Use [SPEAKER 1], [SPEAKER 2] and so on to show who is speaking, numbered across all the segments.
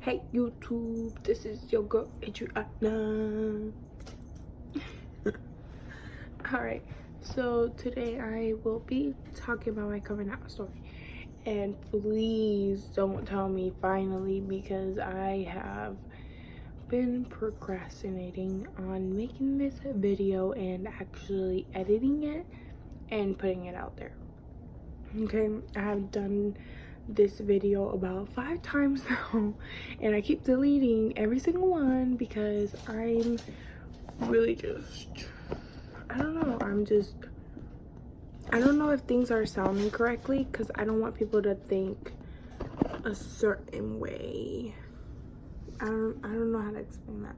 [SPEAKER 1] Hey YouTube, this is your girl Adriana. Alright, so today I will be talking about my coming out story. And please don't tell me finally, because I have been procrastinating on making this video and actually editing it and putting it out there. Okay, I have done this video about 5 times now, and I keep deleting every single one because I'm really just, I don't know, I don't know if things are sounding correctly, because I don't want people to think a certain way. I don't know how to explain that.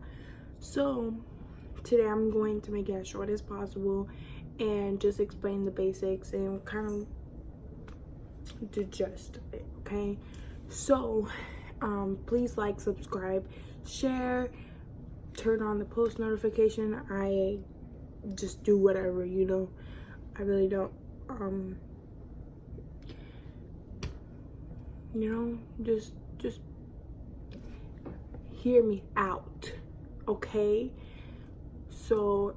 [SPEAKER 1] So today I'm going to make it as short as possible and just explain the basics and kind of the gist of it. Okay, so please like, subscribe, share, turn on the post notification. I just do whatever, you know. I really don't you know, just hear me out, okay? So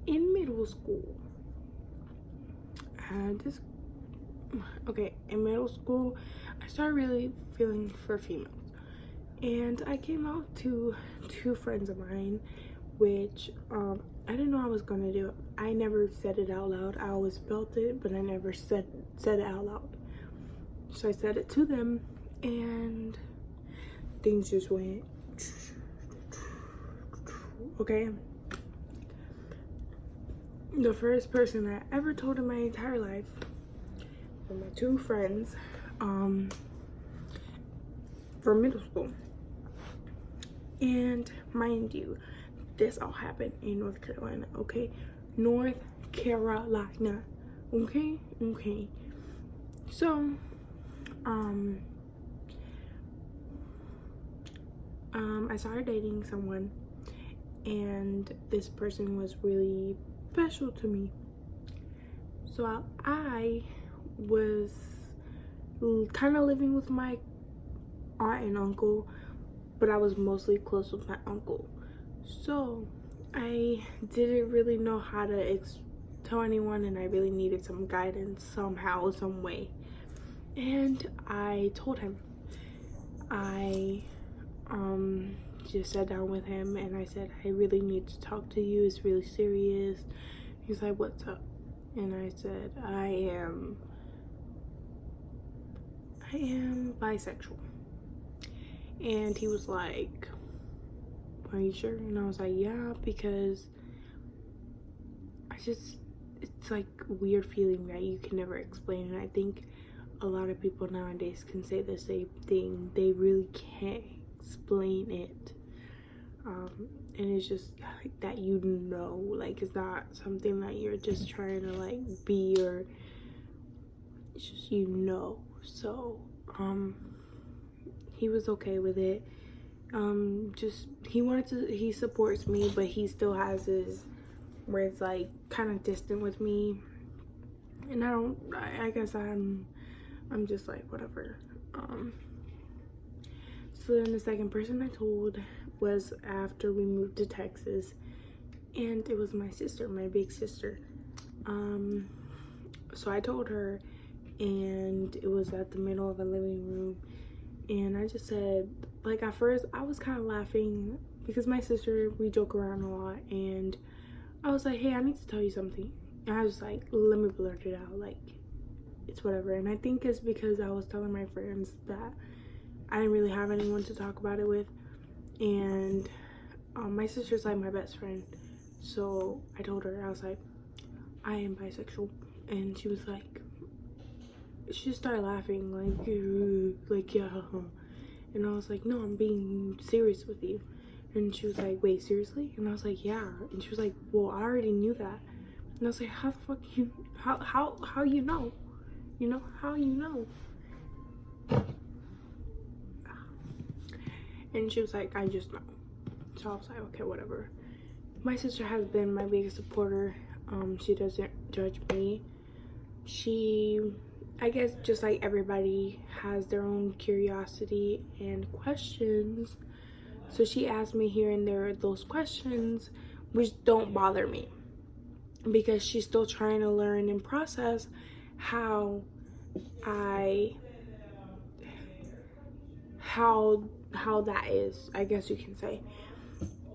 [SPEAKER 1] in middle school, in middle school I started really feeling for females, and I came out to 2 friends of mine, which I didn't know I was gonna do. I never said it out loud. I always felt it, but I never said it out loud. So I said it to them, and things just went okay. The first person I ever told in my entire life were my 2 friends from middle school. And mind you, this all happened in North Carolina, okay? North Carolina, okay? Okay. So, I started dating someone, and this person was really special to me. So I was kind of living with my aunt and uncle, but I was mostly close with my uncle. So I didn't really know how to tell anyone, and I really needed some guidance somehow, some way. And I told him. I just sat down with him and I said, I really need to talk to you. It's really serious. He's like, what's up? And I said, I am bisexual. And he was like, are you sure? And I was like, yeah, because it's like a weird feeling that you can never explain. And I think a lot of people nowadays can say the same thing. They really can't explain it. And it's just like that, you know, like it's not something that you're just trying to like be, or it's just, you know. So he was okay with it. Just he supports me, but he still has his where it's like kind of distant with me, and I guess I'm just like whatever. So then the second person I told was after we moved to Texas, and it was my sister, my big sister. So I told her, and it was at the middle of a living room, and I just said, like, at first I was kind of laughing because my sister, we joke around a lot, and I was like, hey, I need to tell you something. And I was like, let me blurt it out, like, it's whatever. And I think it's because I was telling my friends that I didn't really have anyone to talk about it with, and my sister's like my best friend. So I told her, I was like, I am bisexual. And she was like, she just started laughing, like yeah. And I was like, no, I'm being serious with you. And she was like, wait, seriously? And I was like, yeah. And she was like, well, I already knew that. And I was like, how the fuck you, how you know? You know, how you know? And she was like, I just know. So I was like, okay, whatever. My sister has been my biggest supporter. She doesn't judge me. She I guess just like everybody has their own curiosity and questions. So she asked me here and there those questions, which don't bother me because she's still trying to learn and process how I how that is, I guess you can say.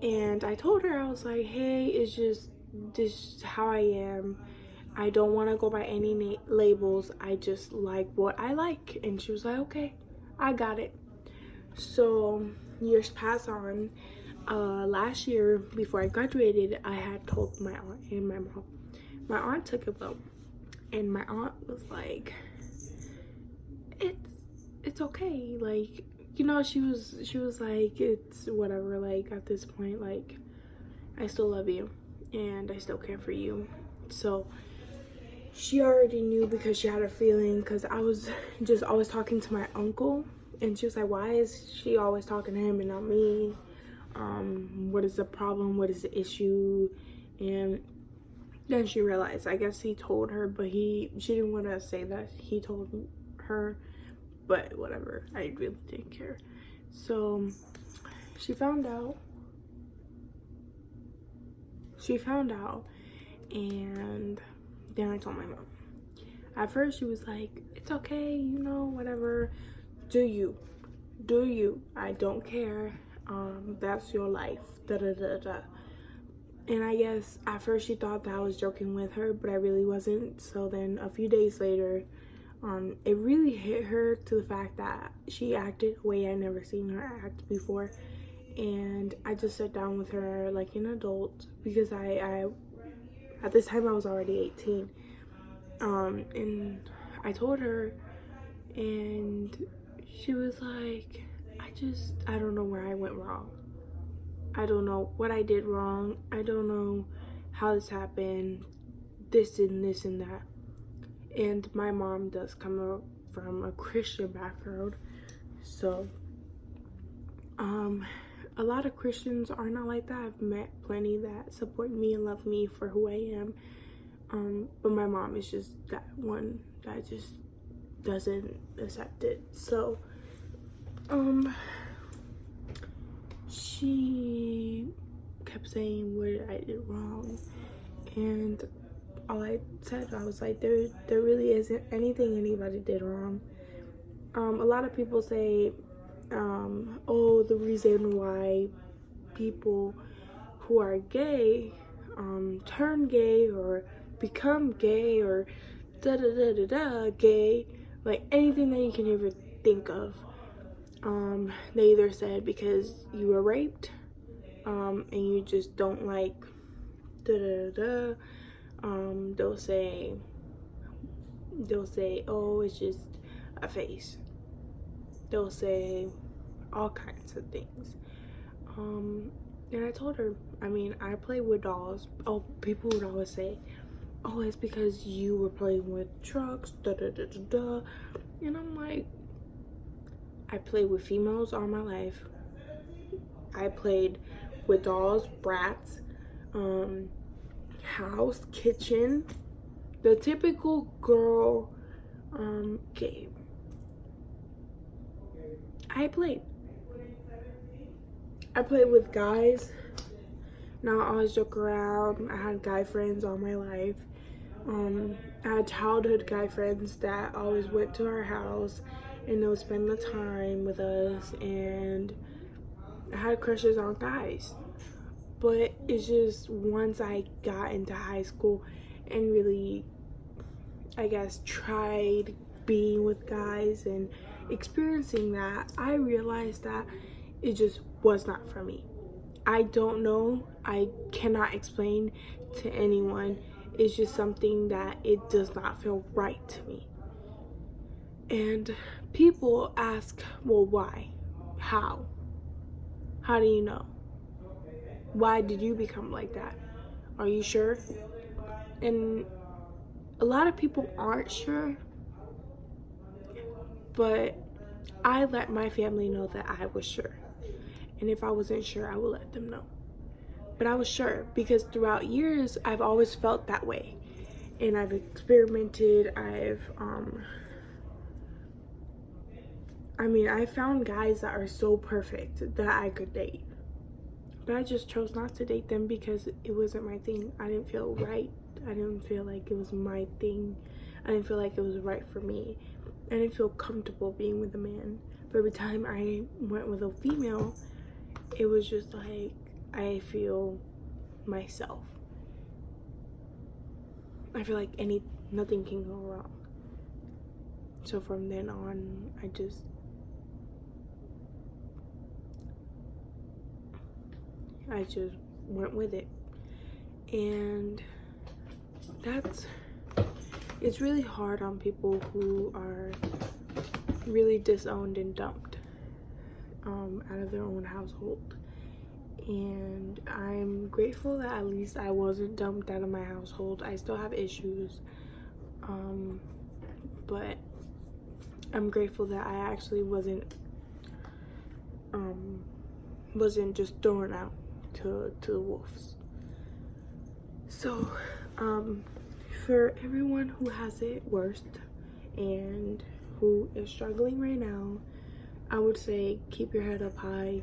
[SPEAKER 1] And I told her, I was like, hey, it's just this is how I am. I don't want to go by any labels. I just like what I like. And she was like, okay, I got it. So years pass on. Last year, before I graduated, I had told my aunt and my mom. My aunt took a vote, and my aunt was like, it's okay. Like, you know, she was like, it's whatever. Like, at this point, like, I still love you, and I still care for you. So she already knew because she had a feeling, because I was just always talking to my uncle, and she was like, why is she always talking to him and not me? What is the problem? What is the issue? And then she realized, I guess he told her, but she didn't want to say that he told her, but whatever, I really didn't care. So she found out, and then I told my mom. At first she was like, it's okay, you know, whatever, do you, I don't care, that's your life, da da da da. And I guess at first she thought that I was joking with her, but I really wasn't. So then a few days later, it really hit her to the fact that she acted a way I never seen her act before. And I just sat down with her like an adult, because I at this time I was already 18. And I told her, and she was like, I don't know where I went wrong. I don't know what I did wrong. I don't know how this happened, this and this and that. And my mom does come from a Christian background, so a lot of Christians are not like that. I've met plenty that support me and love me for who I am, but my mom is just that one that just doesn't accept it. So she kept saying what I did wrong, and all I said, I was like, there really isn't anything anybody did wrong. A lot of people say, oh, the reason why people who are gay turn gay or become gay or da da da da da gay, like anything that you can ever think of. They either said because you were raped, and you just don't like da da da. They'll say, oh, it's just a face. They'll say all kinds of things. And I told her, I mean, I play with dolls. Oh, people would always say, oh, it's because you were playing with trucks, da da da da da. And I'm like, I played with females all my life. I played with dolls, brats, house, kitchen, the typical girl game. I played with guys. Now I always joke around. I had guy friends all my life. I had childhood guy friends that always went to our house and they would spend the time with us, and I had crushes on guys. But it's just once I got into high school and really, I guess, tried being with guys and experiencing that, I realized that it just was not for me. I don't know. I cannot explain to anyone. It's just something that it does not feel right to me. And people ask, well, why? How? How do you know? Why did you become like that? Are you sure? And a lot of people aren't sure, but I let my family know that I was sure. And if I wasn't sure, I would let them know. But I was sure because throughout years, I've always felt that way. And I've experimented, I've I mean, I found guys that are so perfect that I could date. But I just chose not to date them because it wasn't my thing. I didn't feel right. I didn't feel like it was my thing. I didn't feel like it was right for me. I didn't feel comfortable being with a man. But every time I went with a female, it was just like I feel myself. I feel like nothing can go wrong. So from then on, I just went with it. And it's really hard on people who are really disowned and dumped out of their own household. And I'm grateful that at least I wasn't dumped out of my household. I still have issues, but I'm grateful that I actually wasn't just thrown out to the wolves. So for everyone who has it worst and who is struggling right now, I would say keep your head up high.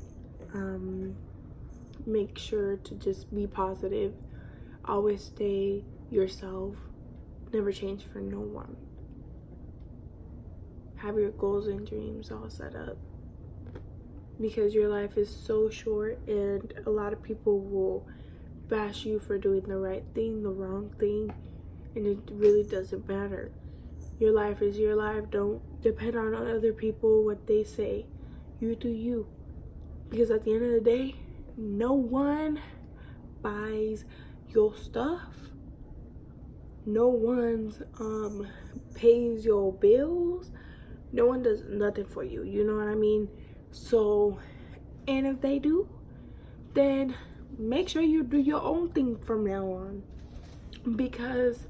[SPEAKER 1] Make sure to just be positive. Always stay yourself. Never change for no one. Have your goals and dreams all set up, because your life is so short, and a lot of people will bash you for doing the right thing, the wrong thing, and it really doesn't matter. Your life is your life. Don't depend on other people, what they say. You do you, because at the end of the day, no one buys your stuff. No one's pays your bills. No one does nothing for you. You know what I mean? So, and if they do, then make sure you do your own thing from now on, because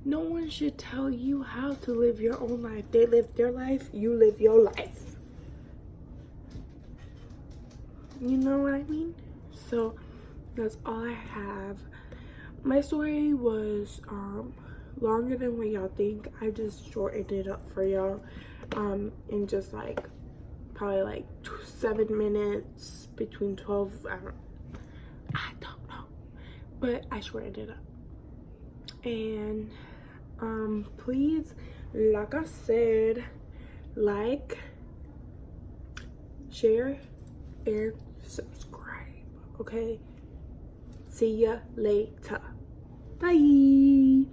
[SPEAKER 1] no one should tell you how to live your own life. They live their life, you live your life. You know what I mean? So that's all I have. My story was longer than what y'all think. I just shortened it up for y'all in just like probably like 7 minutes, between 12, I don't know, but I shortened it up. And please, like I said, like, share, and subscribe. Okay, see ya later. Bye.